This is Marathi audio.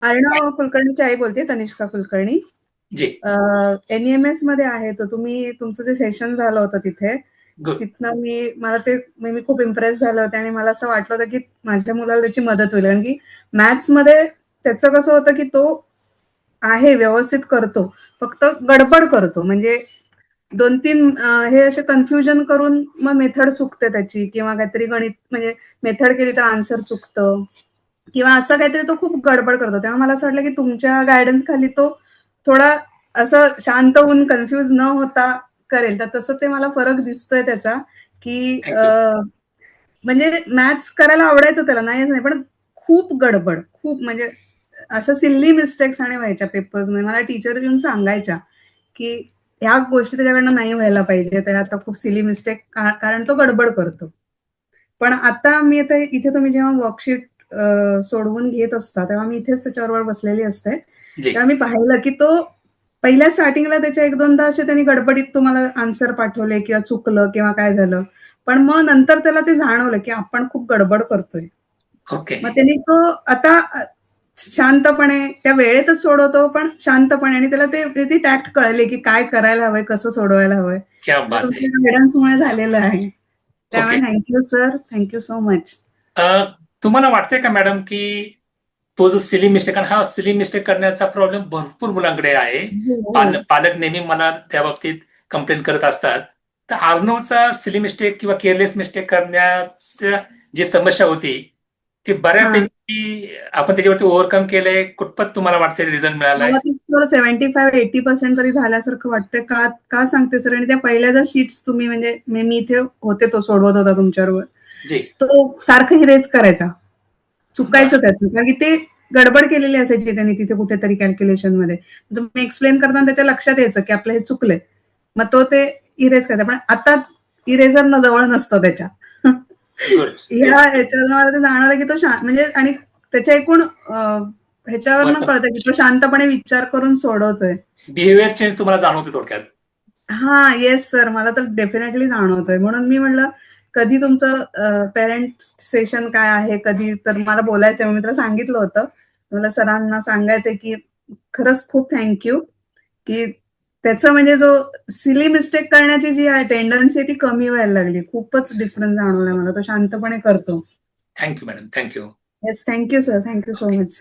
अर्णव कुलकर्णीची आई बोलते, तनिष्का कुलकर्णी. जी. NEMS मध्ये आहे तो. तुम्ही तुमचं जे सेशन झालं होतं तिथे, गुड. तिथनं मी खूप इम्प्रेस झाले होते आणि मला असं वाटलं होतं की माझ्या मुलाला त्याची मदत होईल. कारण की मॅथ्स मध्ये त्याचं कसं होतं की तो आहे व्यवस्थित करतो, फक्त गडबड करतो. म्हणजे 2-3 हे असे कन्फ्युजन करून मग मेथड चुकते त्याची, किंवा काहीतरी गणित म्हणजे मेथड केली तर आन्सर चुकतं, किंवा असं काहीतरी तो खूप गडबड करतो. तेव्हा मला असं वाटलं की तुमच्या गायडन्स खाली तो थोडा असं शांत होऊन कन्फ्युज न होता करेल. तर तसं ते मला फरक दिसतोय त्याचा, की थँक्यू. म्हणजे मॅथ्स करायला आवडायचं त्याला, नाहीच नाही, पण खूप गडबड, खूप म्हणजे असं सिल्ली मिस्टेक्स आणि व्हायच्या पेपर्समध्ये. मला टीचर येऊन सांगायच्या की ह्या गोष्टी त्याच्याकडनं नाही व्हायला पाहिजे, तर आता खूप सिली मिस्टेक, कारण तो गडबड करतो. पण आता इथे तुम्ही जेव्हा वर्कशीट सोडवून घेत असता, तेव्हा मी इथेच त्याच्याबरोबर बसलेली असते. जी. तेव्हा मी पाहिलं की तो पहिल्या स्टार्टिंगला त्याच्या 1-2दा असे त्यांनी गडबडीत तुम्हाला आन्सर पाठवले किंवा चुकलं किंवा काय झालं. पण मग नंतर त्याला ते जाणवलं की आपण खूप गडबड करतोय. ओके. मग त्यांनी तो आता शांतपणे त्या वेळेतच सोडवतो, पण शांतपणे, आणि त्याला ती टॅक्ट कळली की काय करायला हवंय, कसं सोडवायला हवंय. क्या ते बात है. तुमच्या गायडन्समुळे झालेलं आहे. त्यामुळे okay. Thank you sir, thank you so much. तुम्हाला वाटतंय का मॅडम की तो जो सिली मिस्टेक, हा सिली मिस्टेक करण्याचा प्रॉब्लेम भरपूर मुलांकडे आहे. हो, हो. पालक नेहमी मला त्या बाबतीत कंप्लेंट करत असतात. तर अर्णवचा सिली मिस्टेक किंवा केअरलेस मिस्टेक करण्याच्या जी समस्या होती, ती हां. बऱ्यापैकी आपण त्याच्यावरती ओव्हरकम केलंय. कुठपत तुम्हाला वाटतंय रिझल्ट मिळालाय? मला तर 75-80% तरी झाल्यासारखं वाटतंय. का का सांगते सर, आणि त्या पहिल्या ज्या शीट्स तुम्ही, म्हणजे मी इथे होते, तो सोडवत होता तुमच्याबरोबर. जी. तो सारखं इरेज करायचा. बर. चुकायचं त्याचं, कारण की ते गडबड केलेली असायची त्यांनी तिथे कुठेतरी कॅल्क्युलेशन मध्ये. तुम्ही एक्सप्लेन करताना त्याच्या लक्षात यायचं की आपलं हे चुकलंय. मग तो ते इरेज करायचा. पण आता इरेजर न जवळ नसतं त्याच्या. गुड. ह्या ह्याच्यावर मला ते जाणवलं की तो म्हणजे, आणि त्याच्या एकूण ह्याच्यावरनं वाटतं कळतं की तो शांतपणे विचार करून सोडवतोय. बिहेवियर चेंज तुम्हाला जाणवते थोडक्यात. हा, येस सर, मला तर डेफिनेटली जाणवतोय. म्हणून मी म्हणलं कधी तुमचं पेरेंट सेशन काय आहे, कधी तर मला बोलायचंय. मी तर सांगितलं होतं मला सरांना सांगायचंय की खरंच खूप थँक्यू की त्याचं म्हणजे जो सिली मिस्टेक करण्याची जी आहे टेंडन्सी, ती कमी व्हायला लागली. खूपच डिफरन्स जाणवलाय मला. तो शांतपणे करतो. Thank you madam. Thank you. Yes, thank you sir, thank you so okay. Much.